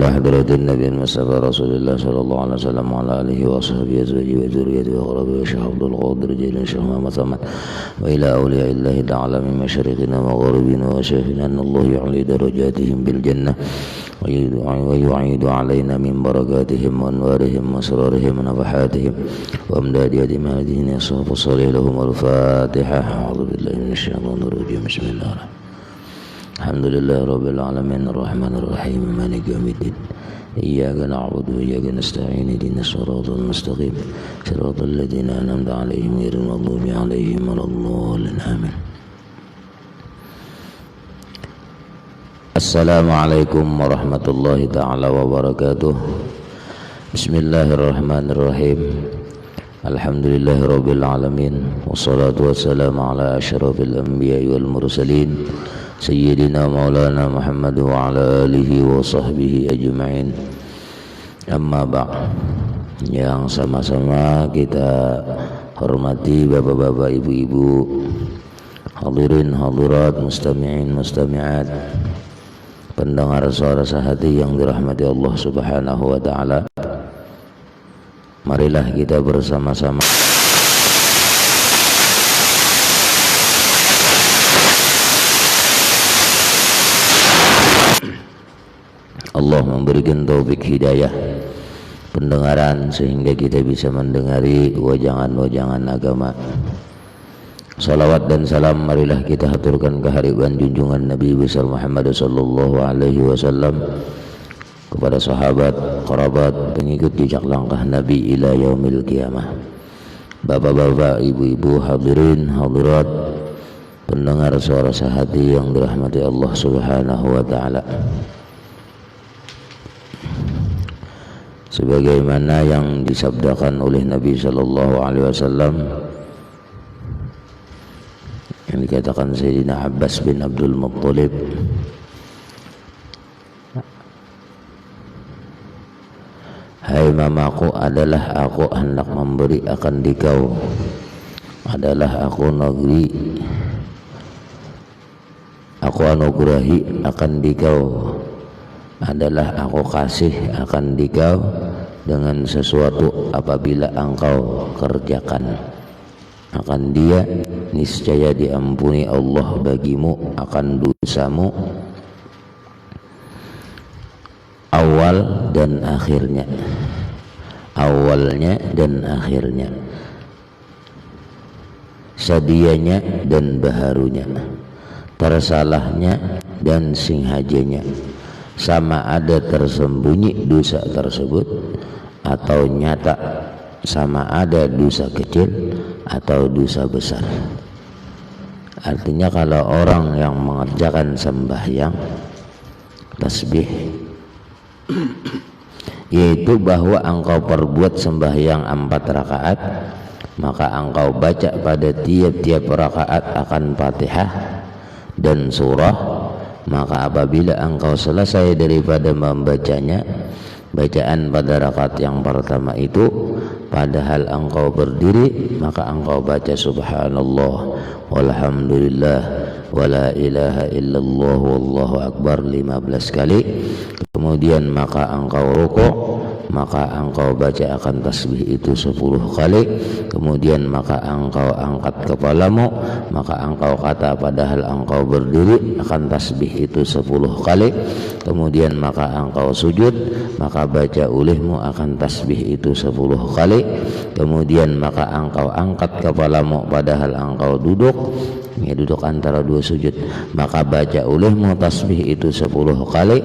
إلى حضرة النبي المصطفى رسول الله صلى الله عليه وسلم وعلى آله وصحبه أزواجه وذريته وأقربه وشيخ عبد القادر جيلان شيخ محمد ثمن وإلى أولياء الله تعالى من مشارقنا ومغاربنا وشيخنا أن الله يعلي درجاتهم بالجنة ويعيد علينا من بركاتهم وأنوارهم وأسرارهم ونفحاتهم وأمداد أدمادهم الصحف الصالح لهم الفاتحة. أعوذ بالله من الشيطان الرجيم. بسم الله الرحمن الرحيم. الحمد لله رب العالمين الرحمن الرحيم مالك يوم الدين إياك نعبد وإياك نستعين اهدنا الصراط المستقيم صراط الذين أنعمت عليهم غير المغضوب عليهم ولا الضالين آمين. Assalamualaikum warahmatullahi ta'ala wabarakatuh. Bismillahirrahmanirrahim. Alhamdulillahi rabbil alamin. Wassalatu wassalamu ala asyrafil anbiya'i wal mursalin Sayyidina maulana Muhammad wa ala alihi wa sahbihi ajma'in. Amma ba'd. Yang sama-sama kita hormati bapak-bapak, ibu-ibu, hadirin hadirat, mustami'in mustami'at, pendengar suara sehati yang dirahmati Allah Subhanahu wa taala. Marilah kita bersama-sama Allah memberikan taufik hidayah pendengaran sehingga kita bisa mendengari wajangan-wajangan agama. Salawat dan salam marilah kita haturkan kehadiran junjungan Nabi besar Muhammad sallallahu alaihi wasallam kepada sahabat, kerabat, pengikut jejak langkah Nabi ila yaumil qiyamah. Bapak-bapak, ibu-ibu, hadirin hadirat, pendengar suara sehati yang dirahmati Allah Subhanahu wa taala. Sebagaimana yang disabdakan oleh Nabi sallallahu alaihi wasallam yang dikatakan Sayyidina Abbas bin Abdul Muttalib, hai mamaku, adalah aku hendak memberi akan dikau, adalah aku negeri aku anugerahi akan dikau, adalah aku kasih akan dikau dengan sesuatu apabila engkau kerjakan akan dia, niscaya diampuni Allah bagimu akan dosamu awal dan akhirnya, awalnya dan akhirnya, sadianya dan baharunya, tersalahnya dan singhajanya, sama ada tersembunyi dosa tersebut atau nyata, sama ada dosa kecil atau dosa besar. Artinya kalau orang yang mengerjakan sembahyang tasbih, yaitu bahwa engkau perbuat sembahyang 4 rakaat, maka engkau baca pada tiap-tiap rakaat akan Fatihah dan surah, maka apabila engkau selesai daripada membacanya, bacaan pada rakaat yang pertama itu, padahal engkau berdiri, maka engkau baca subhanallah walhamdulillah wala ilaha illallah wallahu akbar 15 kali. Kemudian maka engkau rukuk, maka engkau baca akan tasbih itu 10 kali. Kemudian maka engkau angkat kepalamu, maka engkau kata padahal engkau berdiri akan tasbih itu 10 kali. Kemudian maka engkau sujud, maka baca ulihmu akan tasbih itu 10 kali. Kemudian maka engkau angkat kepalamu padahal engkau duduk, ya duduk antara 2 sujud, maka baca ulihmu tasbih itu 10 kali.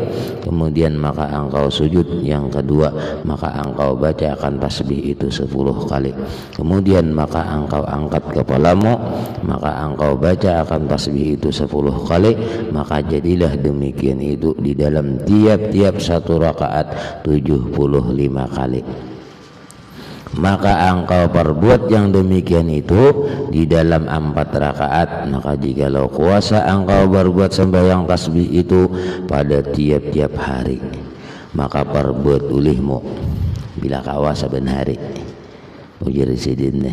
Kemudian maka engkau sujud yang kedua, maka engkau baca akan tasbih itu 10 kali. Kemudian maka engkau angkat kepalamu, maka engkau baca akan tasbih itu 10 kali. Maka jadilah demikian itu di dalam tiap-tiap 1 rakaat 75 kali. Maka engkau perbuat yang demikian itu di dalam 4 rakaat. Maka jikalau kuasa engkau berbuat sembahyang tasbih itu pada tiap-tiap hari, maka perbuat ulihmu bila kawa saben hari. Ujar sidin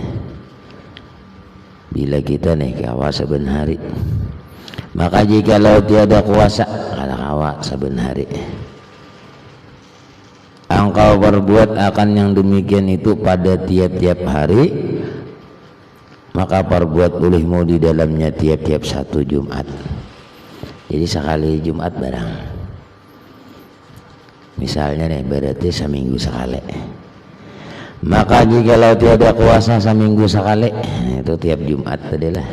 bila kita nih kawa saben hari, maka jikalau tiada kuasa kawa saben hari, engkau perbuat akan yang demikian itu pada tiap-tiap hari, maka perbuat olehmu di dalamnya tiap-tiap satu Jumat. Jadi sekali Jumat barang. Misalnya nih berarti seminggu sekali. Maka jikalau tiada kuasa seminggu sekali, itu tiap Jumat tadilah.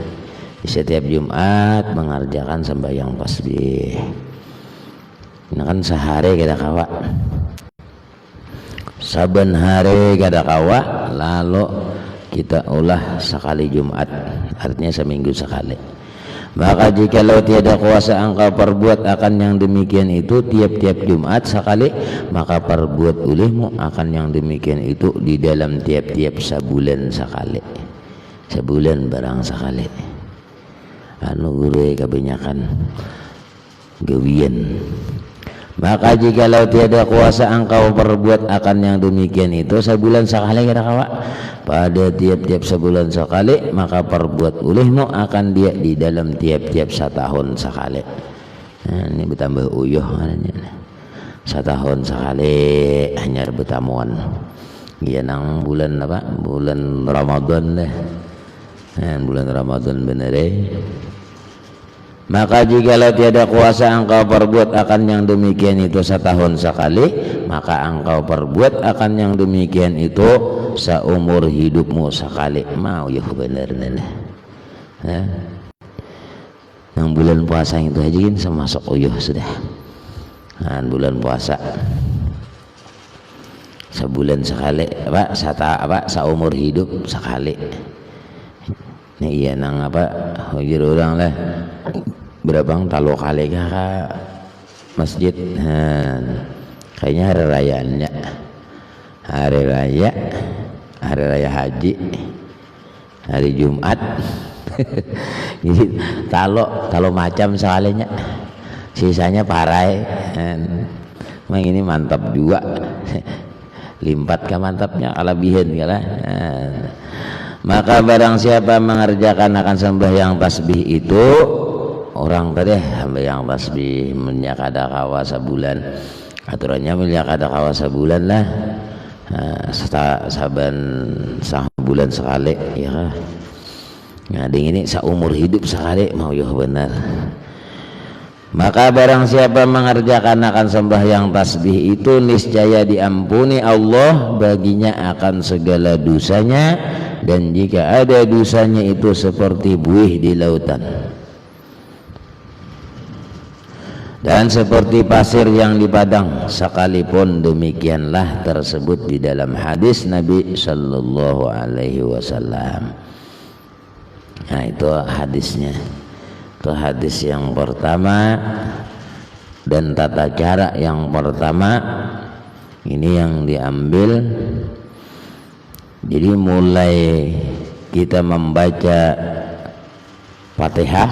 Setiap Jumat mengerjakan sembahyang tasbih. Ini kan sehari kada kawa, saben hari kada kawa, lalu kita ulah sekali Jumat, artinya seminggu sekali. Maka jikalau tiada kuasa engkau perbuat akan yang demikian itu tiap-tiap Jumat sekali, maka perbuat olehmu akan yang demikian itu di dalam tiap-tiap sebulan sekali. Sebulan barang sekali. Anu guru kebanyakan gawian. Maka jikalau tiada kuasa engkau perbuat akan yang demikian itu sebulan sekali kada kawa, pada tiap-tiap sebulan sekali, maka perbuat olehmu akan dia di dalam tiap-tiap setahun sekali. Nah, ini bertambah uyuh setahun sekali hanya bertamuan. Iya nang bulan apa? Bulan Ramadan deh. Bulan Ramadan bener deh. Maka jikalau tiada kuasa engkau perbuat akan yang demikian itu setahun sekali, maka engkau perbuat akan yang demikian itu seumur hidupmu sekali. Mau ya bener nih. Yang bulan puasa itu aja kan semasuk uyuh sudah. Nah, bulan puasa sebulan sekali, seumur hidup sekali. Nih iya nang apa hujur orang lah. Berapa talo kali ke masjid. Kayaknya hari rayaannya hari raya haji, hari Jumat. Jadi talo macam sekalinya, sisanya parai. Memang ini mantap juga. Limpat ke mantapnya kelebihan kalah. Maka barang siapa mengerjakan akan sembahyang tasbih itu, orang tadi sembahyang tasbih menyakada kawa sebulan, aturannya menyakada kawa sebulan lah, saban bulan sekali ya kan. Nah ini seumur hidup sekali mau ya benar. Maka barang siapa mengerjakan akan sembahyang tasbih itu, niscaya diampuni Allah baginya akan segala dosanya, dan jika ada dosanya itu seperti buih di lautan dan seperti pasir yang di padang, sekalipun demikianlah tersebut di dalam hadis Nabi Sallallahu Alaihi Wasallam. Nah itu hadisnya. Itu hadis yang pertama, dan tata cara yang pertama ini yang diambil. Jadi mulai kita membaca Fatihah,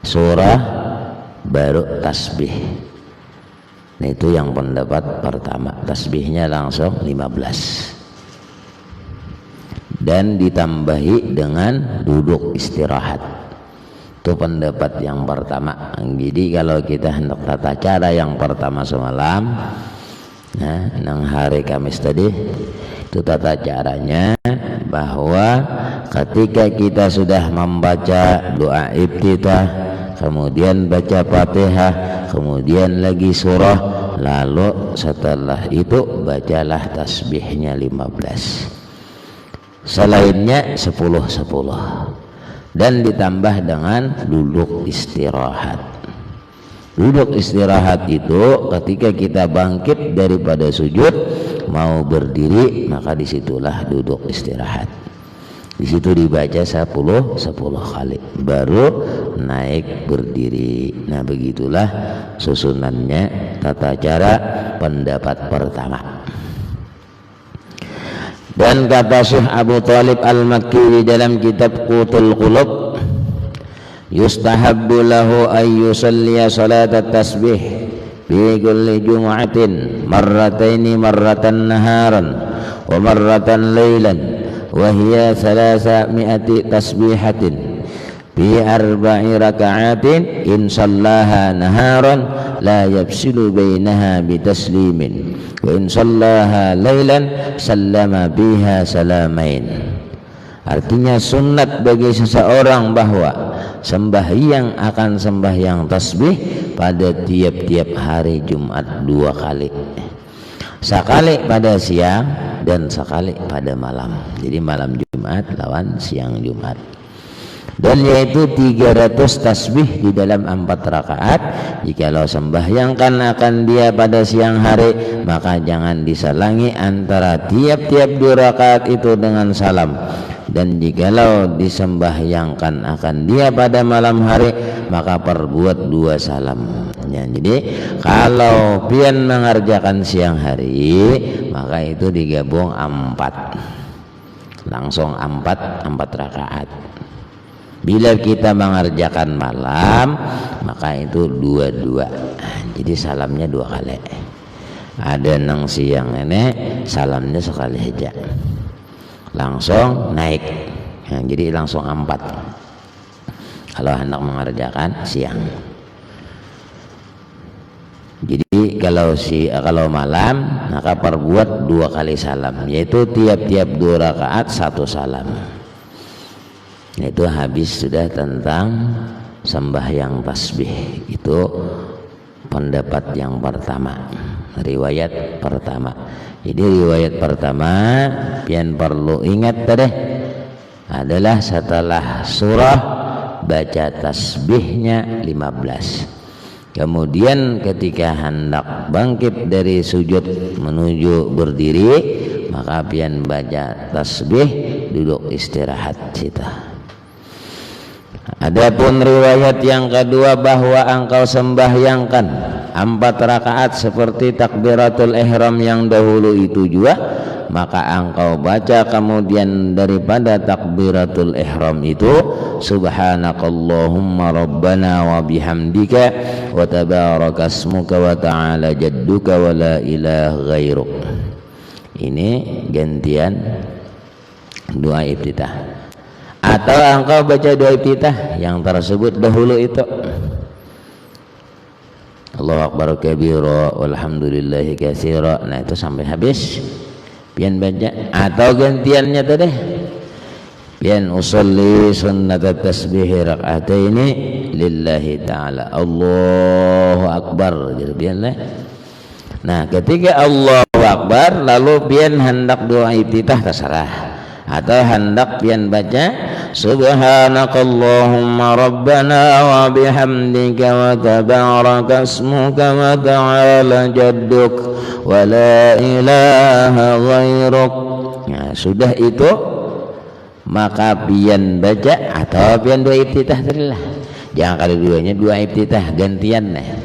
surah, baru tasbih. Nah itu yang pendapat pertama, tasbihnya langsung 15 dan ditambahi dengan duduk istirahat. Itu pendapat yang pertama. Jadi kalau kita hendak tata cara yang pertama semalam, nah nang hari Kamis tadi, itu tata caranya bahwa ketika kita sudah membaca doa iftitah, kemudian baca Fatihah, kemudian lagi surah, lalu setelah itu bacalah tasbihnya 15, selainnya 10-10, dan ditambah dengan duduk istirahat. Duduk istirahat itu ketika kita bangkit daripada sujud mau berdiri, maka disitulah duduk istirahat. Di situ dibaca 10 kali baru naik berdiri. Nah begitulah susunannya tata cara pendapat pertama. Dan kata Syekh Abu Thalib Al-Makki di dalam kitab Qutul Qulub, yustahabbu lahu ay yusalliya salat at-tasbih fi kulli jumu'atin marrataini marratan naharan wa marratan laylan wa hiya 300 tasbihatin bi arba'i raka'atin in shallaha naharan la yafsilu bainaha bitaslimin wa in shallaha lailan sallama biha salamain. Artinya sunat bagi seseorang bahwa sembahyang akan sembahyang tasbih pada tiap-tiap hari Jumat 2 kali, sekali pada siang dan sekali pada malam. Jadi malam Jumat lawan siang Jumat. Dan yaitu 300 tasbih di dalam 4 rakaat. Jikalau sembahyangkan akan dia pada siang hari, maka jangan diselangi antara tiap-tiap 2 rakaat itu dengan salam. Dan jikalau disembahyangkan akan dia pada malam hari, maka perbuat 2 salam ya. Jadi kalau pian mengerjakan siang hari, maka itu digabung 4, langsung 4 rakaat. Bila kita mengerjakan malam, maka itu 2-2. Jadi salamnya 2 kali. Ada nang siang ini salamnya sekali aja, langsung naik ya, jadi langsung 4 kalau hendak mengerjakan siang. Jadi kalau malam, maka perbuat 2 kali salam, yaitu tiap-tiap 2 rakaat 1 salam. Itu habis sudah tentang sembahyang tasbih. Itu pendapat yang pertama, riwayat pertama. Jadi riwayat pertama pian perlu ingat tadi adalah setelah surah baca tasbihnya 15. Kemudian ketika hendak bangkit dari sujud menuju berdiri, maka pian baca tasbih, duduk istirahat cita. Adapun riwayat yang kedua bahwa engkau sembahyangkan 4 rakaat seperti takbiratul ihram yang dahulu itu juga, maka engkau baca kemudian daripada takbiratul ihram itu subhanakallahumma rabbana wa bihamdika wa tabarakasmuka wa ta'ala jadduka wa la ilaha ghairuk. Ini gantian doa iftitah. Atau engkau baca doa iftitah yang tersebut dahulu itu, Allahu akbar kabira walhamdulillahi katsira. Nah itu sampai habis pian baca. Atau gantiannya tadi pian usolli sunnat tasbih rak'ataini lillahi ta'ala Allahu akbar. Jadi pian lah. Nah ketika Allahu akbar lalu pian hendak doa iftitah terserah, atau hendak pian baca subhanakallahumma rabbana wa bihamdika wa tabarakasmuka wa ta'ala jadduk wa la ilaha ghairuk. Nah sudah itu maka pian baca atau pian doa iftitah terilah. Jangan kali duanya doa iftitah, gantian nih.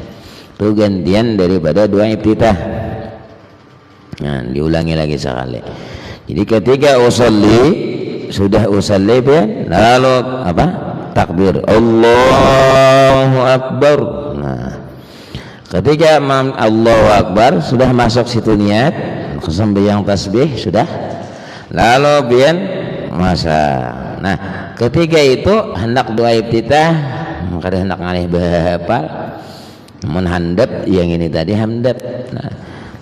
Itu gantian daripada doa iftitah. Nah diulangi lagi sekali. Jadi ketika sudah usolli pian lalu apa? Takbir Allahu akbar. Nah, ketika Allahu akbar sudah masuk situ niat sembahyang tasbih sudah. Lalu pian masa. Nah, ketika itu hendak doa iftitah, maka hendak ngalih bahapal mun handap yang ini tadi hamdat.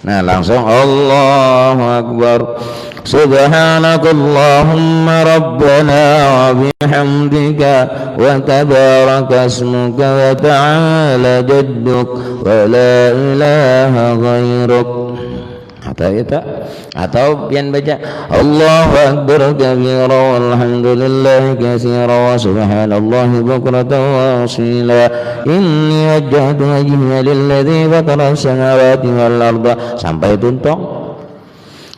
Nah langsung Allahu akbar subhanakallahumma rabbana wa bihamdika wa tabarakasmuka wa ta'ala jadduk wa la ilaha ghairuk. Atau pian baca Allahu akbar kabira walhamdulillahi katsira wa subhanallahi bukratan wa asila inni wajjahtu wajhiya lilladzi fatara as-samawati wal arda sampai tuntung.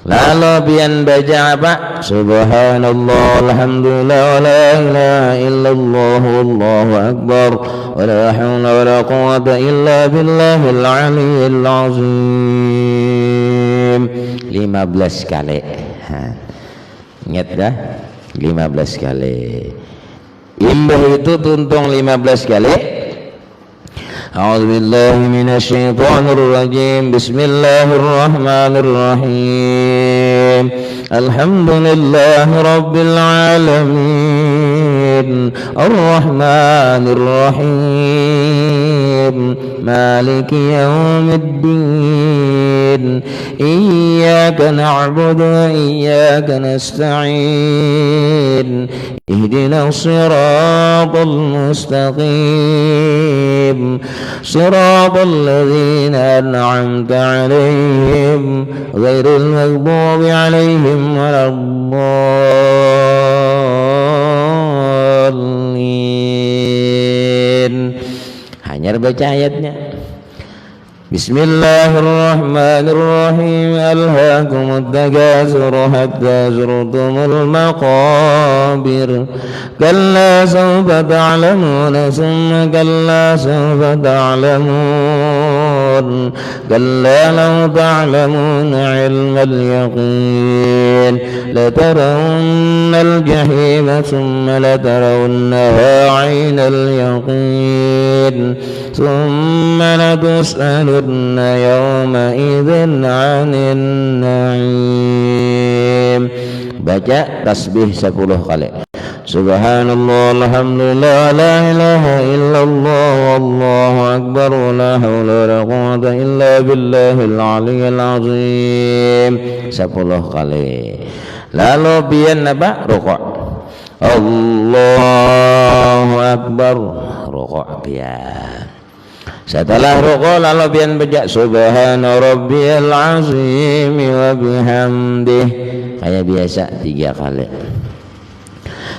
Lalu pian baca apa? Subhanallah alhamdulillah wa la ilaha illallah wallahu akbar wa la hawla wa la quwwata illa billahil aliyyil azim 15 kali. Ingat dah 15 kali. Imbah itu tuntung 15 kali. A'udzubillahi minasyaitonirrajim. Bismillahirrahmanirrahim. Alhamdulillahi rabbil alamin. Ar-Rahmanir Rahim Maliki Yaumiddin Iyyaka na'budu wa iyyaka nasta'in Ihdinas siratal mustaqim Siratal ladzina an'amta 'alaihim ghairil maghdubi 'alaihim waladdallin. Hanya baca ayatnya. Bismillahirrahmanirrahim. Alhaakumut takatsur hatta zurtumul maqabir. Kalla sawfa ta'lamun thumma kalla sawfa ta'lamun. Kalla law ta'lamun 'ilmal yaqin latarawunnal jahima thumma latarawunnaha 'ainal yaqin. ثم لتسألن يومئذ عن النعيم. Baca tasbih 10 kali. Subhanallah, alhamdulillah, la ilaha illallah, wallahu akbar, la hawla wa la quwwata illa billahil aliyyil azim. 10 kali. Lalu biyen apa? Rukuk. Allahu akbar, rukuk biyen. Setelah rukuk lalu pian baca subhana rabbiyal azim wa bihamdih kayak biasa 3 kali.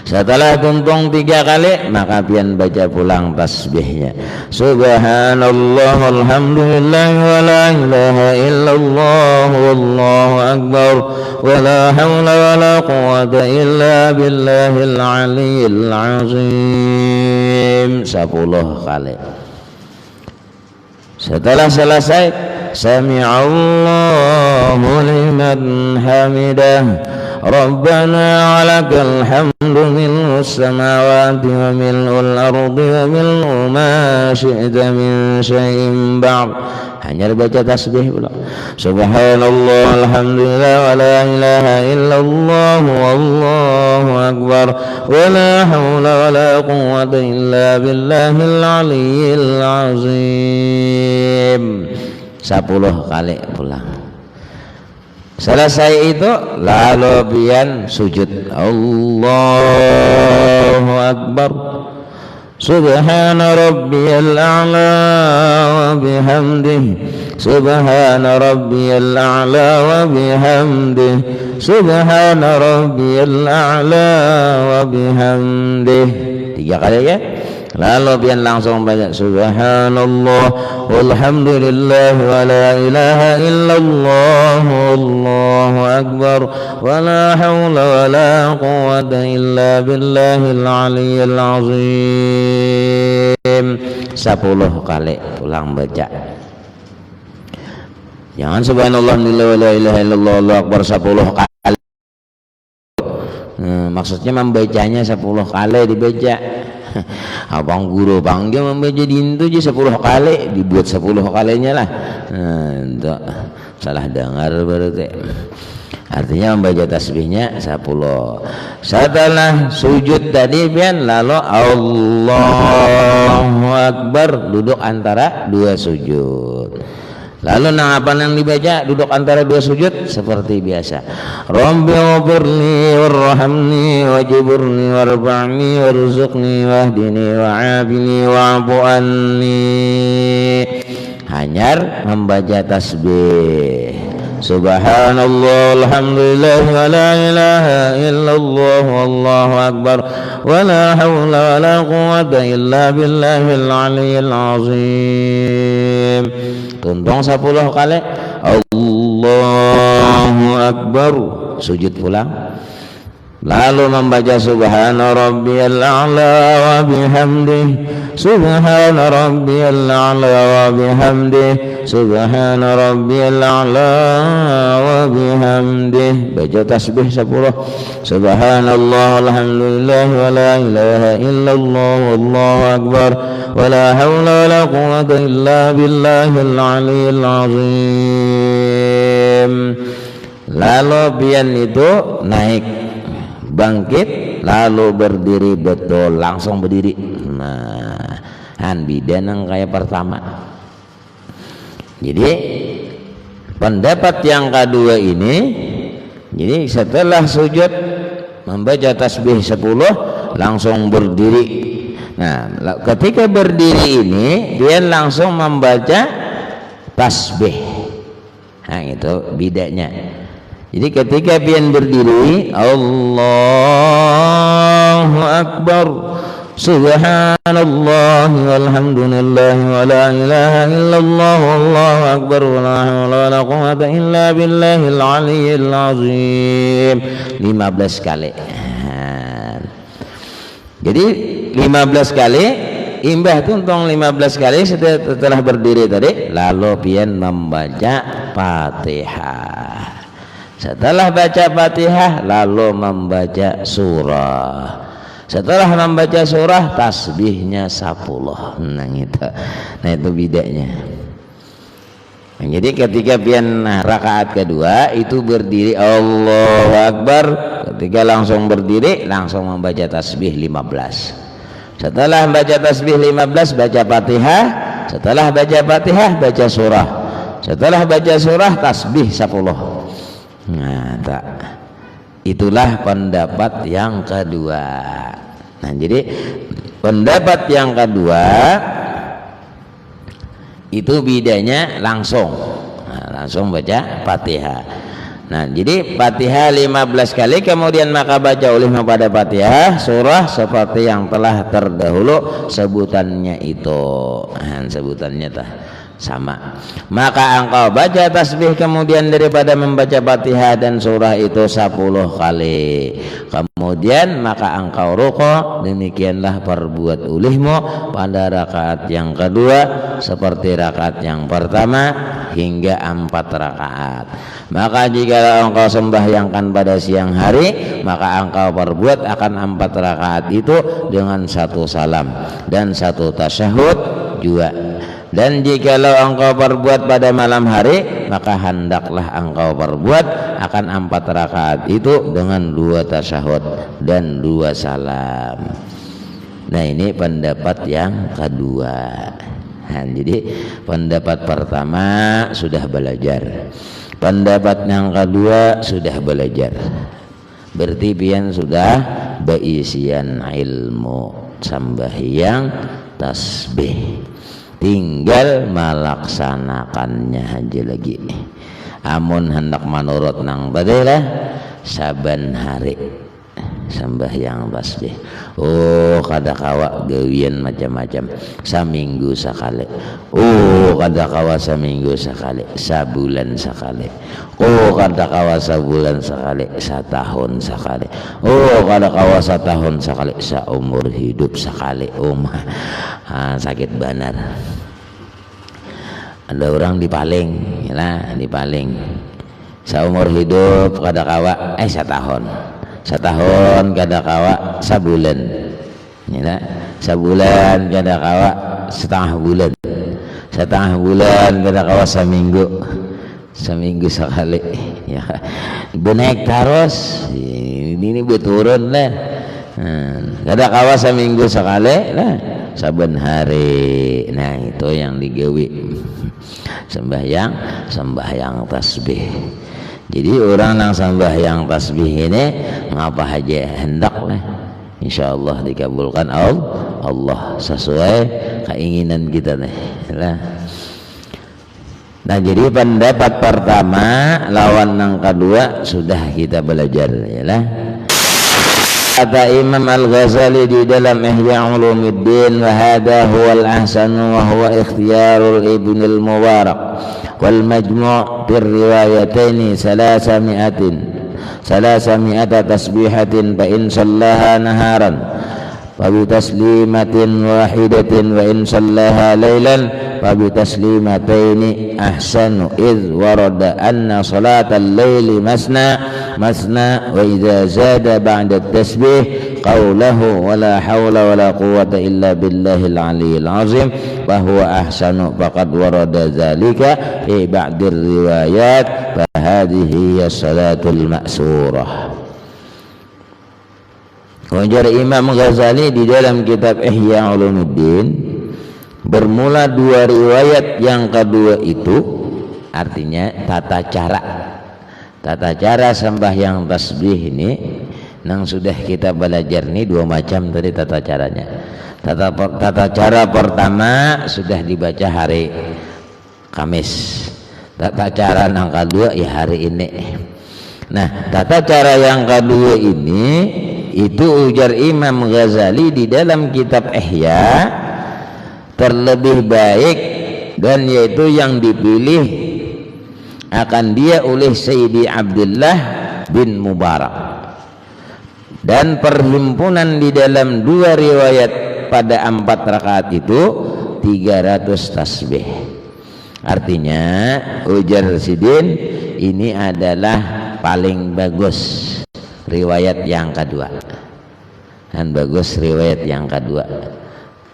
Setelah tuntung 3 kali maka pian baca pulang tasbihnya. Subhanallah alhamdulillah wa la ilaha illallah wallahu akbar wa la hawla wa la quwwata illa billahil aliyyil azim 10 kali. Setelah selesai Sami'allahu liman hamidah Rabbana walakal hamdu mil'us samawati wa mil'ul ardi wa mil'u ma syi'ta min syai'in ba'd. Hanya baca tasbih pula. Subhanallah alhamdulillah wa la ilaha illallah wallahu akbar wa la hawla wa la quwwata illa billahil aliyyil azim 10 kali pulang. Selesai itu lalu pian sujud. Allahu akbar. Subhana rabbiyal a'la wa bihamdihi. Subhana rabbiyal a'la wa bihamdihi. Subhana rabbiyal a'la wa bihamdihi. 3 kali ya. Lalu pian langsung baca subhanallah walhamdulillah wa la ilaha illallah wallahu akbar wa la hawla wa la quwwata illa billahil aliyyil azim 10 kali pulang baca. Jangan subhanallah wa la ilaha illallah wallahu akbar 10 kali. Maksudnya membacanya 10 kali dibaca. Abang guru panggil membaca dintu aja 10 kali dibuat 10 kalinya lah. Untuk salah dengar berarti. Artinya membaca tasbihnya 10. Setelah sujud tadi pian lalu Allahu akbar duduk antara 2 sujud. Lalu apa yang dibaca duduk antara 2 sujud seperti biasa. Rabbighfirli warhamni wajburni warfa'ni warzuqni wahdini wa'afini wa'fu anni. Hanyar membaca tasbih. Subhanallah alhamdulillah wa la ilaha illallah wallahu akbar wa la hawla wa la quwwata illa billahil aliyyil azim. Tuntung 10 kali. Allahu akbar sujud pulang. Lalu membaca subhana rabbiyal a'la wa bihamdihi. Subhana rabbiyal a'la wa bihamdihi. Subhana rabbiyal a'la wa bihamdihi. Baca tasbih 10. Subhanallah alhamdulillah wa la ilaha illallah wallahu akbar wa la hawla wa la quwwata illa billahil aliyyil azim. Lalu pian itu naik bangkit lalu berdiri betul, langsung berdiri. Nah, bidan yang kayak pertama. Jadi pendapat yang kedua ini, jadi setelah sujud membaca tasbih 10 langsung berdiri. Nah, ketika berdiri ini dia langsung membaca tasbih. Nah, itu bedanya. Jadi ketika pian berdiri, Allahu Akbar, Subhanallah walhamdulillah wa la ilaha illallah wallahu akbar wa la hawla wa la quwwata illa billahil aliyyil azim 15 kali. Jadi 15 kali imbah tuntung 15 kali setelah berdiri tadi, lalu pian membaca Fatihah. Setelah baca Fatihah lalu membaca surah. Setelah membaca surah tasbihnya 10. Nah itu bedanya. Nah, jadi ketika pian rakaat kedua itu berdiri Allahu Akbar, ketika langsung berdiri langsung membaca tasbih 15. Setelah baca tasbih 15 baca Fatihah, setelah baca Fatihah baca surah. Setelah baca surah tasbih 10. Nah, itulah pendapat yang kedua. Nah, jadi pendapat yang kedua itu bedanya langsung baca Fatihah. Nah, jadi Fatihah 15 kali, kemudian maka baca ulama pada Fatihah surah seperti yang telah terdahulu sebutannya itu. Nah, sebutannya sama. Maka engkau baca tasbih kemudian daripada membaca Fatihah dan surah itu 10 kali. Kemudian maka engkau rukuk, demikianlah perbuat ulihmu pada rakaat yang kedua seperti rakaat yang pertama hingga 4 rakaat. Maka jika engkau sembahyangkan pada siang hari, maka engkau perbuat akan 4 rakaat itu dengan 1 salam dan 1 tasyahud juga. Dan jikalau engkau perbuat pada malam hari, maka hendaklah engkau perbuat akan 4 rakaat itu dengan 2 tasyahud dan 2 salam. Nah, ini pendapat yang kedua. Nah, jadi pendapat pertama sudah belajar, pendapat yang kedua sudah belajar, berarti pian sudah beisian ilmu sembahyang tasbih, tinggal melaksanakannya aja lagi. Amun hendak menurut nang badilah saban hari sembahyang tasbih. Oh, kada kawa gawian macam-macam saminggu sekali. Oh, kada kawa saminggu sekali, sabulan sekali. Oh, kada kawa sabulan sekali, setahun sekali. Oh, kada kawa setahun sekali, seumur hidup sekali. Sakit benar. Ada orang dipaling, dipaling seumur hidup kada kawa setahun kada kawa sabulan, sabulan kada kawa setengah bulan kada kawa seminggu sekali. Ya, benaik terus ini berturun lah. Kada kawa seminggu sekali lah, saben hari. Nah, itu yang digawi sembahyang tasbih. Jadi orang yang sembahyang tasbih ini ngapa aja hendak lah, insyaallah dikabulkan Allah sesuai keinginan kita nih. Nah, jadi pendapat pertama lawan yang kedua sudah kita belajar ya lah. Kata Imam Al-Ghazali di dalam Ihya Ulumuddin, wa hadha huwa al-ahsan wa huwa ikhtiyarul Ibn al-Mubarak wal majmu' bir riwayataini 300 tasbihatin fa in sallaha naharan fa bi taslimatin wahidatin wa in sallaha lailan fa bi taslimataini ahsanu idh warada anna salatal laili masna wa idza zada ba'da at-tasbih qawluhu wa la hawla wa la quwwata illa billahil aliyyil azim fa huwa ahsanu faqad warada dzalika fi ba'dir riwayat fa hadhihi hiya salatul ma'surah. Ujar Imam Ghazali di dalam kitab Ihya Ulumuddin, bermula dua riwayat yang kedua itu artinya tata cara sembahyang tasbih ini yang sudah kita belajar nih dua macam tadi tata caranya. Tata cara pertama sudah dibaca hari Kamis, tata cara yang kedua ya hari ini. Nah, tata cara yang kedua ini itu ujar Imam Ghazali di dalam kitab Ihya terlebih baik, dan yaitu yang dipilih akan dia oleh Sayyidi Abdullah bin Mubarak, dan perhimpunan di dalam dua riwayat pada 4 rakaat itu 300 tasbih. Artinya ujar Sidin ini adalah paling bagus riwayat yang kedua, dan bagus riwayat yang kedua.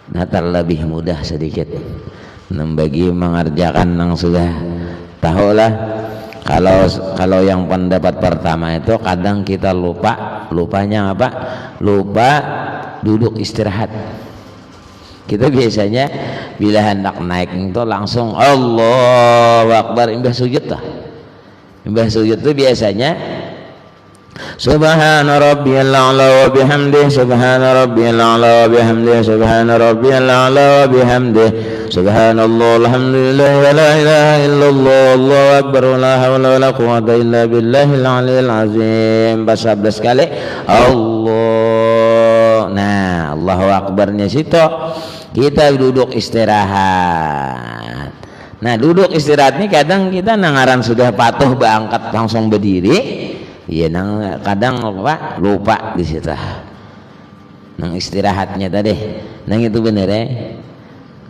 Nah, terlebih mudah sedikit bagi mengerjakan yang sudah tahulah. Kalau yang pendapat pertama itu kadang kita lupanya apa? Lupa duduk istirahat. Kita biasanya bila hendak naik itu langsung Allahu Akbar, imbah sujud lah. Imbah sujud itu biasanya Subhana rabbiyal a'la wa bihamdihi, subhana rabbiyal a'la wa bihamdihi, subhana rabbiyal a'la wa bihamdihi, subhanallah alhamdulillah wa la ilaha illallah Allahu akbar wa la hawla wa la quwwata illa billahil aliyyil azim. 11 kali Allah. Nah, Allahu akbarnya situ kita duduk istirahat. Nah, duduk istirahat ini kadang kita nangaran sudah patuh berangkat langsung berdiri. Iya, nang kadang lupa di situ. Nang istirahatnya tadi. Nang itu bener ya.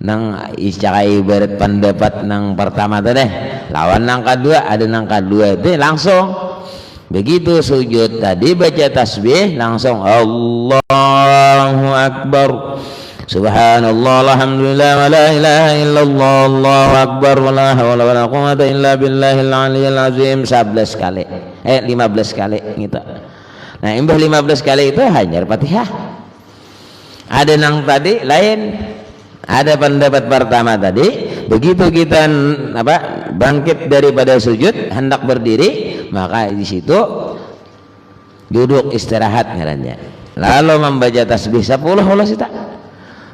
Nang ibarat pendapat nang pertama tadi. Lawan nang kedua, ada nang kedua itu langsung begitu sujud tadi baca tasbih langsung Allahu Akbar. Subhanallah alhamdulillah wa la ilaha illallah Allahu akbar wa la hawla wa la quwwata illa billahil aliyyil azim 11 kali 15 kali gitu. Nah, imbah 15 kali itu hanya Fatihah. Ada nang tadi lain, ada pendapat pertama tadi begitu kita bangkit daripada sujud hendak berdiri, maka di situ duduk istirahat ngarannya, lalu membaca tasbih 10 Allah sita.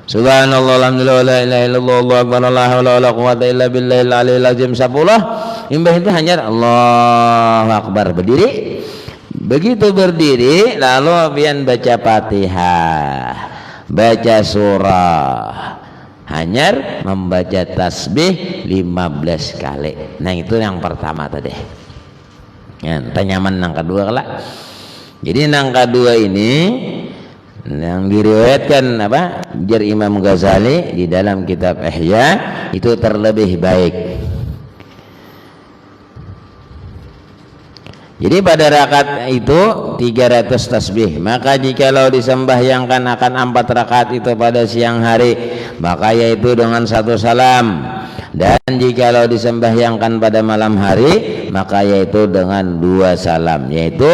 Subhanallah alhamdulillah wa la ilaha illallah Allahu akbar la haula wala quwwata illa billahil aliyyil azim 10. Imbah itu hanya Allahu akbar berdiri. Begitu berdiri lalu pian baca Fatihah, baca surah, hanya membaca tasbih 15 kali. Nah, itu yang pertama tadi. Ya, tanyaman yang kedua kelak. Jadi yang kedua ini yang diriwayatkan jar Imam Ghazali di dalam kitab Ihya itu terlebih baik. Jadi pada rakaat itu 300 tasbih. Maka jikalau disembahyangkan akan 4 rakaat itu pada siang hari, maka yaitu dengan 1 salam. Dan jikalau disembahyangkan pada malam hari, maka yaitu dengan 2 salam. Yaitu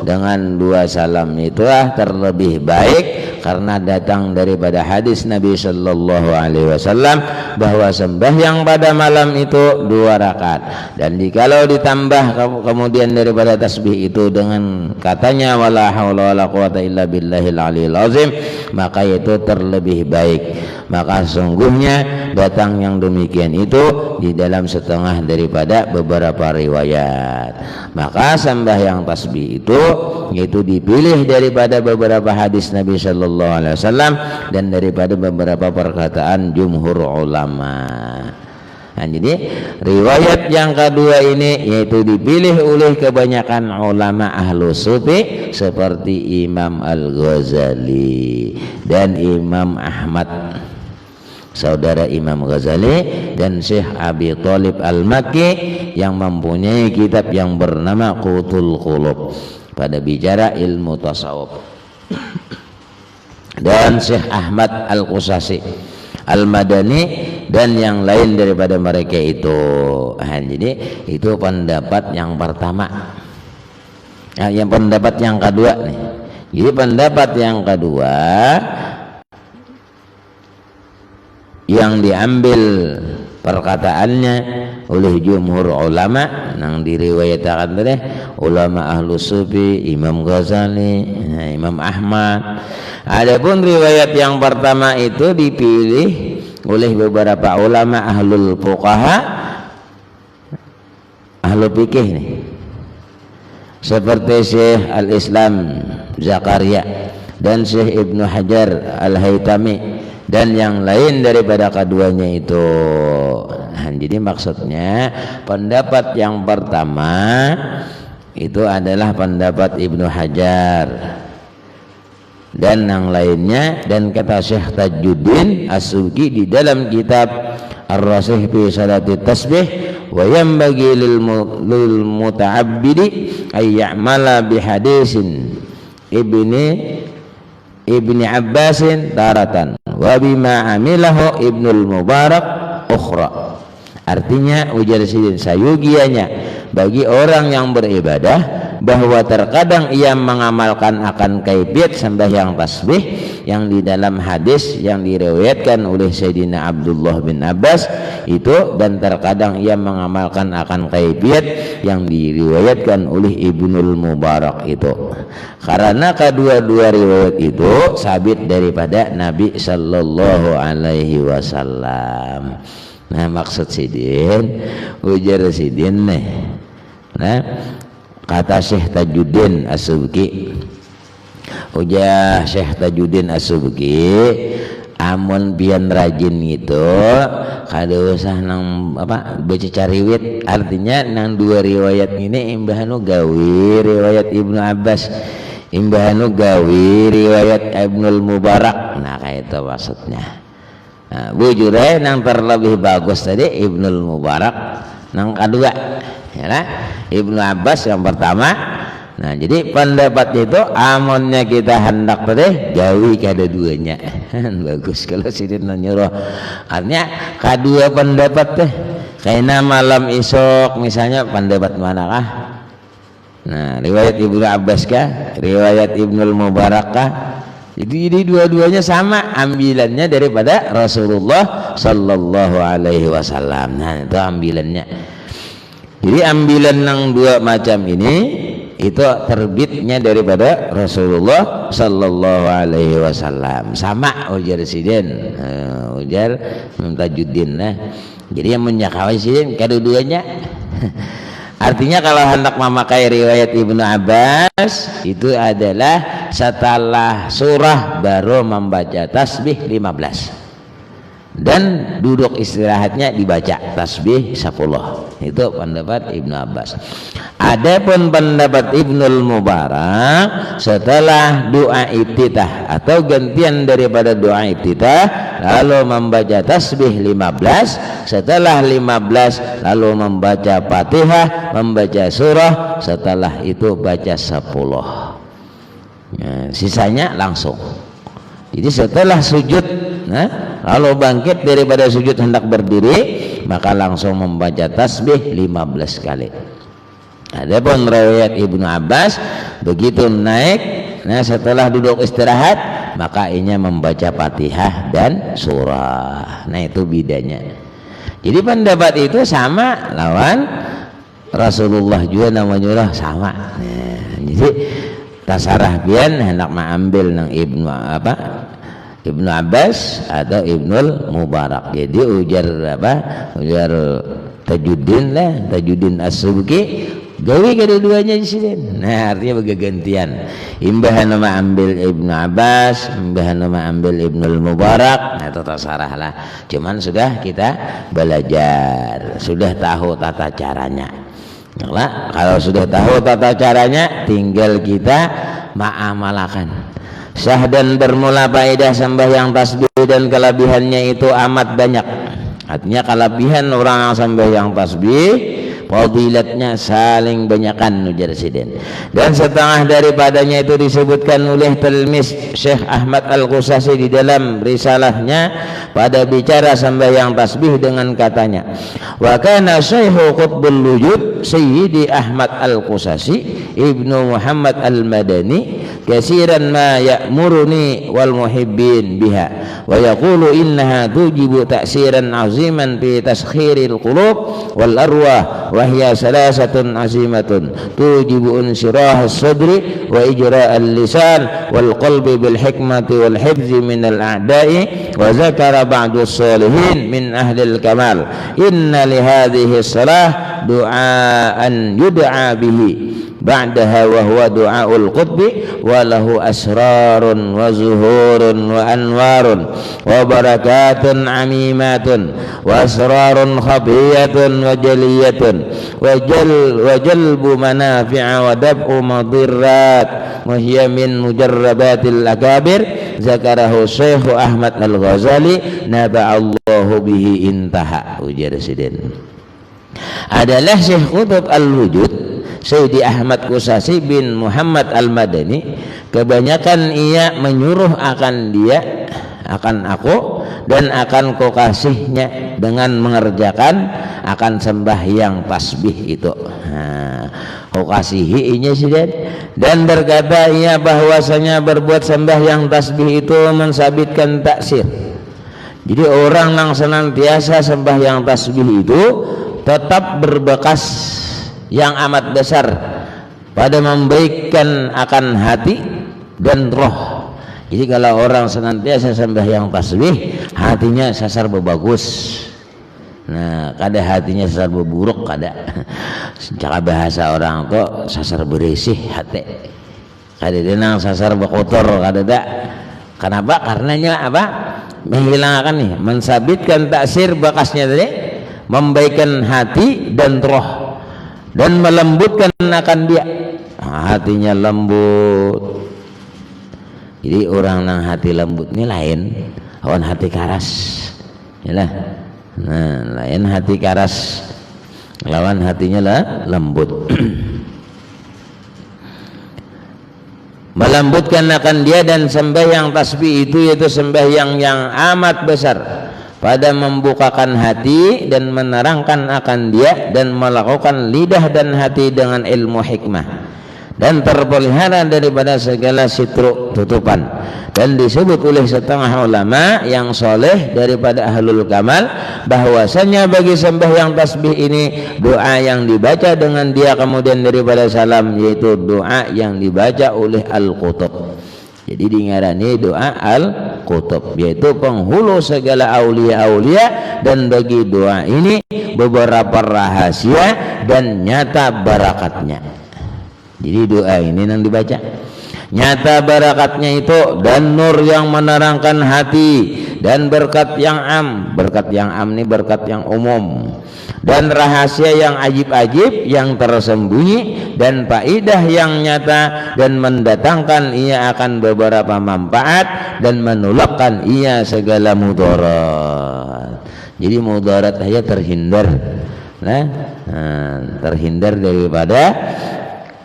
dengan 2 salam itulah terlebih baik, karena datang daripada hadis Nabi Shallallahu Alaihi Wasallam bahwa sembahyang pada malam itu 2 rakaat. Dan jikalau ditambah kemudian daripada tasbih itu dengan katanya wala haula wala quwata illa billahil aliyyil azim, maka itu terlebih baik. Maka sungguhnya datang yang demikian itu di dalam setengah daripada beberapa riwayat. Maka sembahyang tasbih itu yaitu dipilih daripada beberapa hadis Nabi Shallallahu Alaihi Wasallam dan daripada beberapa perkataan jumhur ulama. Nah, jadi riwayat yang kedua ini yaitu dipilih oleh kebanyakan ulama ahlu sufi seperti Imam Al-Ghazali dan Imam Ahmad, saudara Imam Ghazali, dan Syekh Abi Thalib Al-Makki yang mempunyai kitab yang bernama Qutul Qulub pada bicara ilmu tasawuf, dan Syekh Ahmad Al-Qusasi Al-Madani dan yang lain daripada mereka itu. Nah, jadi itu pendapat yang pertama. Nah, yang pendapat yang kedua nih. Jadi pendapat yang kedua yang diambil perkataannya oleh jumhur ulama yang diriwayatkan oleh ulama ahlu sufi, Imam Ghazali, Imam Ahmad. Adapun riwayat yang pertama itu dipilih oleh beberapa ulama ahlul fuqaha, ahlu fikih nih, seperti Syekh Al-Islam Zakaria dan Syekh Ibnu Hajar Al-Haytami dan yang lain daripada keduanya itu. Nah, jadi maksudnya pendapat yang pertama itu adalah pendapat Ibnu Hajar dan yang lainnya, dan kata Syekh Tajuddin As-Subki di dalam kitab Ar-Rasih fi Salati Tasbih, wa yanbaghi lil muta'abbidi ay ya'mala bi hadisin Ibni Abbasin taratan wa bima amilahu Ibnul Mubarak ukhra. Artinya ujar Sidin, sayugianya bagi orang yang beribadah bahwa terkadang ia mengamalkan akan kaifiat sembahyang tasbih yang di dalam hadis yang diriwayatkan oleh Sayyidina Abdullah bin Abbas itu, dan terkadang ia mengamalkan akan kaifiat yang diriwayatkan oleh Ibnul Mubarak itu, karena kedua-dua riwayat itu sabit daripada Nabi Sallallahu Alaihi Wasallam. Nah, maksud Sidin, ujar Sidin nih, nah kata Syekh Tajuddin As-Subki, ujar Syekh Tajuddin As-Subki, amun bian rajin gitu kada usah nang apa baca cariwit, artinya nang dua riwayat ini imbahanu gawi riwayat Ibnu Abbas, imbahanu gawi riwayat Ibnul Mubarak. Nah kayak itu maksudnya. Nah, bujure nang terlebih bagus tadi Ibnul Mubarak, nang kedua ya lah Ibnu Abbas yang pertama. Nah jadi pendapat itu amonnya kita hendak tadi gawi kada duanya bagus kalau Sidin nyuruh, artinya kedua pendapat teh kaina malam isok misalnya pendapat manakah? Nah riwayat Ibnu Abbas kah, riwayat Ibnul Mubarak kah? Jadi dua-duanya sama ambilannya daripada Rasulullah Sallallahu Alaihi Wasallam. Nah itu ambilannya. Jadi ambilan yang dua macam ini itu terbitnya daripada Rasulullah Sallallahu Alaihi Wasallam. Sama ujar Sidin, ujar Tajuddin. Nah jadi yang menyakawi Sidin kedua-duanya. Artinya kalau hendak memakai riwayat Ibnu Abbas itu adalah setelah surah baru membaca tasbih 15 dan duduk istirahatnya dibaca tasbih 10. Itu pendapat Ibnu Abbas. Adapun pendapat Ibnul Mubarak, setelah doa iftitah atau gantian daripada doa iftitah lalu membaca tasbih 15, setelah 15 lalu membaca Fatihah, membaca surah, setelah itu baca 10. Ya, sisanya langsung. Jadi setelah sujud, nah, lalu bangkit daripada sujud hendak berdiri, maka langsung membaca tasbih 15 kali. Adapun riwayat Ibnu Abbas begitu naik, nah setelah duduk istirahat maka ianya membaca Fatihah dan surah. Nah itu bedanya. Jadi pendapat itu sama lawan Rasulullah juga namanya sama. Nah, jadi tasarah bian hendak mengambil nang Ibnu Abbas atau Ibnul Mubarak. Jadi ujar Tajuddin As-Subki gawi kedua-duanya di sini. Nah artinya bergantian. Imbahan nama ambil Ibnu Abbas, imbahan nama ambil Ibnul Mubarak. Nah itu terserah lah. Cuman sudah kita belajar, sudah tahu tata caranya. Nah, kalau sudah tahu tata caranya, tinggal kita mengamalkan. Sah dan bermula faedah sembahyang tasbih dan kelebihannya itu amat banyak. Artinya kelebihan orang yang sembahyang tasbih, fadilatnya saling banyakan ujar Sidin. Dan setengah daripadanya itu disebutkan oleh Talmis Syekh Ahmad Al-Qusasi di dalam risalahnya pada bicara sembahyang tasbih dengan katanya, wa kana Syekhu Qutbul Wujud Sayyidi Ahmad Al-Qusasi Ibnu Muhammad Al-Madani kasiran ma ya'muruni wal muhibbin biha wa yaqulu innaha tujibu ta'siran 'aziman fi taskhiril qulub wal arwah wa hiya salasatun 'azimatun tujibu insyirah as-sadri wa ijra' al-lisan wal qalbi bil hikmati wal hifzi min al-a'da'i wa zakara ba'du as-salihin min ahli al-kamal inna li hadhihi as-salah du'aan yud'a bihi ba'daha wa huwa du'aul qutbi wa lahu asrarun wa zuhurun wa anwarun wa barakatun amimatun wa asrarun khafiyatun wa jaliyatun wa jalbu manafi'a wa dab'u madirrat wa hiya min mujarrabatil akabir zakarahu Syekh Ahmad Al-Ghazali naba'allahu bihi intaha. Ujar Sidin adalah Syekh Qutb Al-Wujud Sayyidi Ahmad Kusasi bin Muhammad Al-Madani. Kebanyakan ia menyuruh akan dia, akan aku, dan akan kekasihnya dengan mengerjakan akan sembahyang tasbih itu. Kekasihi inya sih dan berkata ia bahwasanya berbuat sembahyang tasbih itu mensabitkan taksir. Jadi orang yang senantiasa sembahyang tasbih itu tetap berbekas yang amat besar pada membaikkan akan hati dan roh. Jadi kalau orang senantiasa sembahyang tasbih, hatinya sasar bagus. Nah, kada hatinya sasar buruk, kada. Cara bahasa orang tuh sasar bersih hati. Kada denang sasar berkotor, kada tak. Kenapa? Karenanya apa? Menghilangkan nih, mensabitkan taksir bekasnya tadi, membaikkan hati dan roh. Dan melembutkan akan dia, hatinya lembut. Jadi orang yang hati lembut ini lain lawan hati karas, yalah. Nah, lain hati karas lawan hatinya lah lembut. Melembutkan akan dia dan sembahyang tasbih itu yaitu sembahyang yang amat besar pada membukakan hati dan menerangkan akan dia dan melakukan lidah dan hati dengan ilmu hikmah dan terpelihara daripada segala sitruk tutupan. Dan disebut oleh setengah ulama yang soleh daripada ahlul kamal bahwasanya bagi sembahyang tasbih ini doa yang dibaca dengan dia kemudian daripada salam, yaitu doa yang dibaca oleh Al-Qutb. Jadi dingarani doa Al-Qutb, yaitu penghulu segala aulia-aulia, dan bagi doa ini beberapa rahasia dan nyata barakatnya. Jadi doa ini yang dibaca nyata barakatnya itu dan nur yang menerangkan hati dan berkat yang am ini berkat yang umum dan rahasia yang ajib-ajib yang tersembunyi dan faidah yang nyata dan mendatangkan ia akan beberapa manfaat dan menolakkan ia segala mudarat. Jadi mudarat saja terhindar, terhindar daripada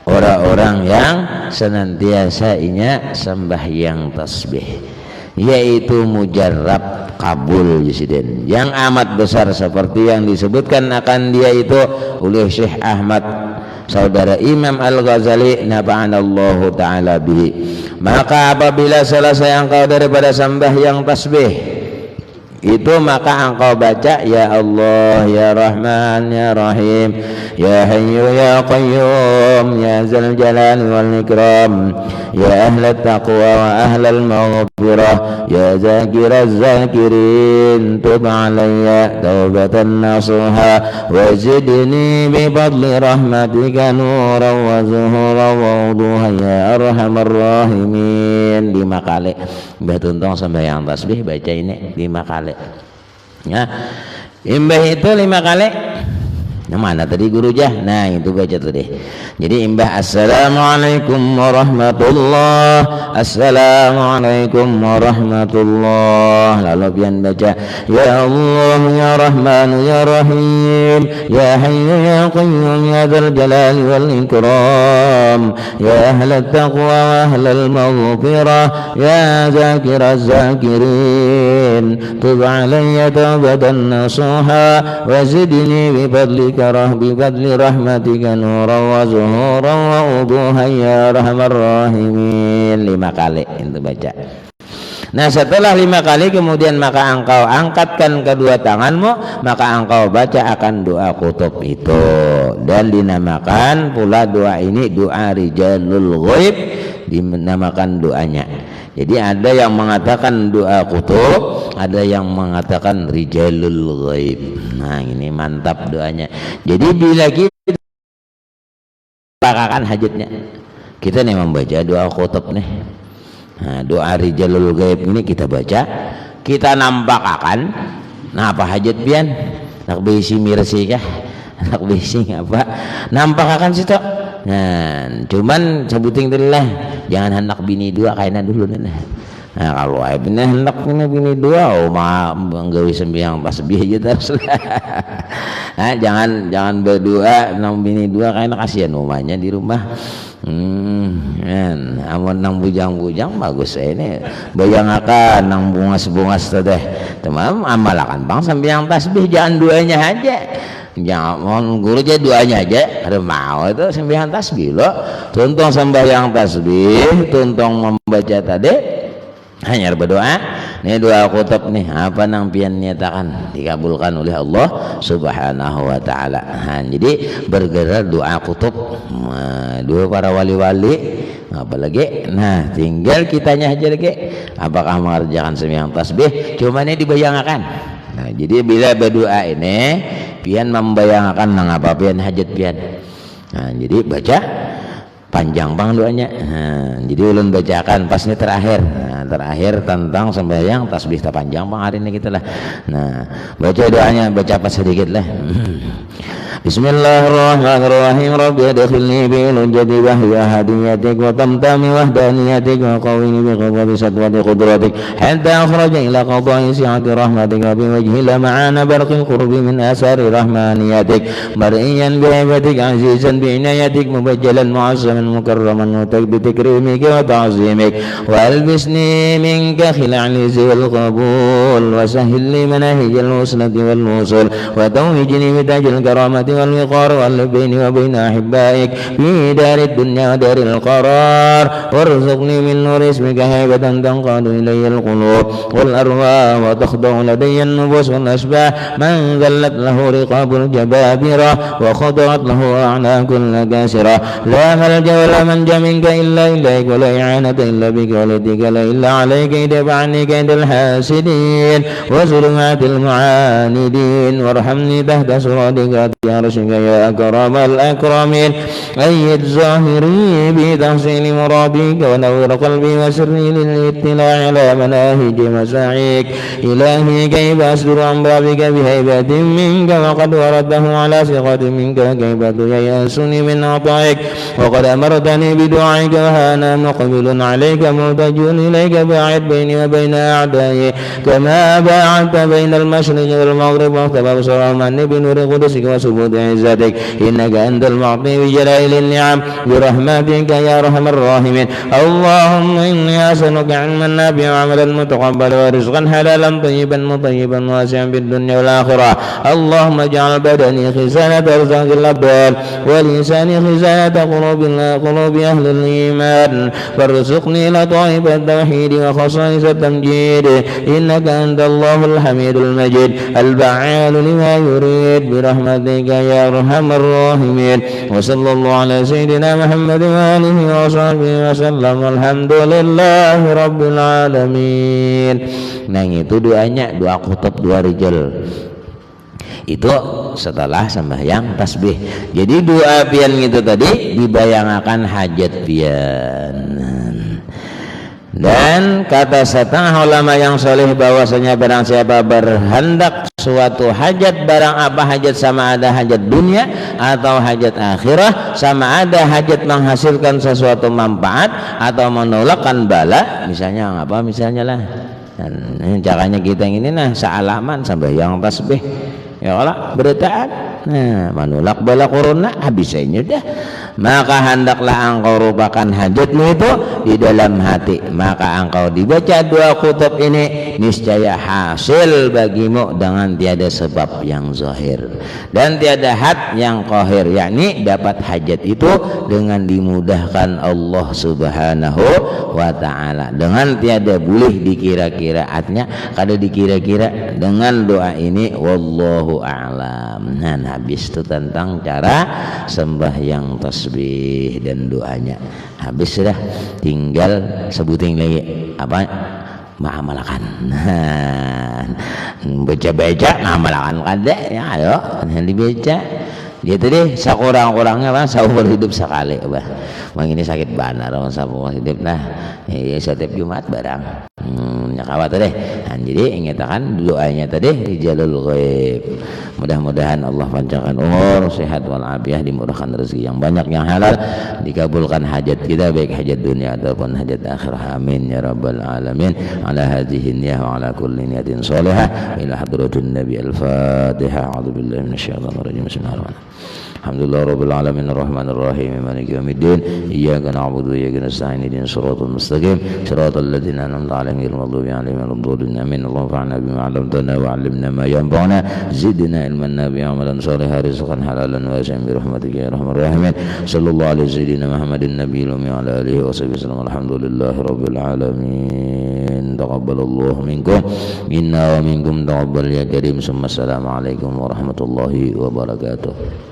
orang-orang yang senantiasa inya sembahyang tasbih, yaitu mujarrab kabul Yusiden yang amat besar seperti yang disebutkan akan dia itu oleh Syekh Ahmad saudara Imam Al-Ghazali nafa'anallahu ta'ala bihi. Maka apabila selesai engkau daripada sembahyang tasbih itu, maka engkau baca ya Allah ya Rahman ya Rahim ya Hayyu ya Qayyum ya Zal Jalal wal Ikram ya Ahlat Taqwa wa Ahlal Maghfirah ya Zakiraz Zakirin tub alayya taubatan nasuha wa zidni bi fadli rahmatika nuran wa zuhuran wa wuduha ya Arhamar Rahimin. 5 kali Mbah Tuntong sembahyang tasbih baca ini 5 kali. Ya, imbah itu 5 kali. Yang mana tadi guru jah? Nah itu baca tadi. Jadi imbah assalamualaikum warahmatullah, assalamualaikum warahmatullah. Lalu pian baca ya Allah ya Rahman ya Rahim ya Hayyu ya Qayyum ya Dzal Jalali wal Ikram ya Ahlat Taqwa wa Ahlal Maghfirah ya Zakiraz Zakirin tub alayya taubatan nasuha wa zidni bi fadlika ذكره بفضل رحمتك نورا وزهورا ووضوحا يا أرحم الراحمين. 5 kali itu baca. Nah setelah 5 kali kemudian maka engkau angkatkan kedua tanganmu, maka engkau baca akan doa kutub itu, dan dinamakan pula doa ini doa rijalul ghaib, dinamakan doanya. Jadi ada yang mengatakan doa kutub, ada yang mengatakan rijalul ghaib. Nah ini mantap doanya. Jadi bila kita pakaikan hajatnya, kita nih membaca doa kutub nih. Nah, doa rijalul ghaib ini kita baca, kita nampakkan. Nah apa hajat pian? Nak bisi mirsi kah? Nak bisi apa? Nampakkan situ. Nah, cuman sebuting lah, jangan hendak bini 2 kayaknya dulu nah. Nah kalau bener hendak bini 2, oh mah nggawi sembiang tasbih aja terus. Nah, jangan berdua nang bini 2 kayaknya kasihan rumahnya di rumah. Amun nang bujang-bujang bagus ini bayangakan nang bungas-bungas teh teman amalakan bang sembiang tasbih, jangan 2-nya aja, jangan guru aja 2-nya aja, ada mau itu sembiang tasbih lo tuntung sembahyang tasbih, tuntung membaca tadi hanya berdoa. Ini doa kutub nih, apa nang pian nyatakan dikabulkan oleh Allah Subhanahu wa taala. Nah, jadi bergerak doa kutub dua para wali-wali apalagi. Nah, tinggal kitanya aja lagi apakah mengerjakan sembahyang tasbih, cuma ini dibayangkan. Nah, jadi bila berdoa ini pian membayangkan nang apa pian hajat pian. Nah, jadi baca panjang bang doanya. Nah, jadi ulun bacakan pas ini terakhir. Nah, terakhir tentang sembahyang tasbih panjang bang hari ini kita lah. Nah, baca doanya, baca apa sedikit lah. Bismillahirrahmanirrahim. Rabbi adkhilni bi nujati wahya hadiyatik wa tamtami wahdaniyatik wa qawini bi qabati satwati qudratik hatta akhraja ila qada'i si'ati rahmatik wa bi wajhi la ma'ana barqil qurbi min asari rahmaniyatik mar'iyan bi ibadik azizan bi inayatik mubajjalan mu'azzaman mukarraman mutak bi takrimik wa ta'zimik wa albisni minka khil'al izi wal qabul wa sahil li manahijal husnati wal wusul wa tawwijni bi tajil karamati والوقار والبين وبين أحبائك في دار الدنيا ودار القرار وارزقني من نور اسمك هيبة تنقاد إلي القلوب والأرواح وتخضع لدي النفوس والأشباح من ذلت له رقاب الجبابرة وخضعت له أعناق الكاسرة لا ملجأ ولا منجا منك إلا إليك ولا إعانة إلا بك ولا اتكال إلا عليك ادفع عني كيد الحاسدين وظلمات المعاندين وارحمني تحت سرادك عرشك يا أكرم الأكرمين أيد ظاهري بتحصيل مراديك ونور قلبي وسري للاطلاع على مناهج مساعيك إلهي كيف أصدر عن بابك بهيبة منك وقد ورده على ثقة منك كيف ييأسني من عطائك وقد أمرتني بدعائك وأنا مقبل عليك مرتج إليك باعد بيني وبين أعدائي كما باعدت بين المشرق والمغرب واختبأ مني بنور قدسك وسبوت عزتك إنك أنت المعطي بجلائل النعم برحمتك يا أرحم الراحمين اللهم إني أسألك علما نافعا وعملا متقبلا ورزقا حلالا طيبا مطيبا واسعا في الدنيا والآخرة اللهم اجعل بدني خزانة أرزاق الأبدال ولساني خزانة قلوب أهل الإيمان وارزقني لطائف التوحيد وخصائص التمجيد إنك أنت الله الحميد المجيد الفعال لما يريد برحمتك يا أرحم الراحمين وصلى الله على سيدنا محمد وآله وصحبه وسلم والحمد لله رب العالمين. Nah itu doanya, doa kutub dua rijal itu setelah sembahyang tasbih. Jadi doa pian itu tadi dibayangkan hajat pian. Dan kata setengah ulama yang soleh bahwasanya barang siapa berhendak suatu hajat, barang apa hajat, sama ada hajat dunia atau hajat akhirah, sama ada hajat menghasilkan sesuatu manfaat atau menolakkan bala, misalnya apa misalnya lah. Dan caranya kita ini nah sealaman sampai yang tasbih ya Allah beritaan Nah, manulak bala corona habisnya dah. Maka hendaklah engkau rupakan hajatmu itu di dalam hati. Maka engkau dibaca dua kutub ini, niscaya hasil bagimu dengan tiada sebab yang zahir dan tiada had yang qahir, yakni dapat hajat itu dengan dimudahkan Allah Subhanahu wa ta'ala, dengan tiada boleh dikira-kiraatnya, kada dikira-kira dengan doa ini. Wallahu a'lam. Nah, habis itu tentang cara sembahyang tasbih dan doanya. Habis sudah, tinggal sebutin lagi apa? Mengamalkan. Nah, baca-baca mengamalkan kada ya, ayo yang dibaca dia tadi sakurang-kurangnya bang saumur hidup sekali bah. Bang ini sakit banar orang saumur hidup nah ya setiap Jumat barang nyakawat deh. Nah, jadi ingatakan doanya tadi rijalul ghaib. Mudah-mudahan Allah panjangkan umur, sehat walafiat, dimurahkan rezeki yang banyak yang halal, dikabulkan hajat kita baik hajat dunia ataupun hajat akhirah. Amin ya rabbal alamin. Ala hadhihi niyyah wa ala kulli niyatin shalihah ila hadratin nabi al-fatihah. A'udzubillahi minasyaitonir rajim. Bismillahirrahmanirrahim. Alhamdulillah rabbil alamin arrahmanir rahim maliki yaumiddin iyyaka na'budu wa iyyaka nasta'in ihdinas siratal mustaqim siratal ladzina an'amta 'alaihim ghairil maghdubi 'alaihim waladdallin. Amin. Allahumma fa'alna bima 'allamtana wa 'allimna ma yanfa'una zidna ilman nafi'an amalan shalihan rizqan halalan wasi'an bi rahmatika ya arhamar rahimin. Sallallahu alaihi sayyidina Muhammadin nabiyil ummi wa ala alihi wa sahbihi wasallam. Alhamdulillahi rabbil alamin. Taqabbalallahu minkum minna wa minkum taqabbal ya karim. Assalamu alaikum warahmatullahi wabarakatuh.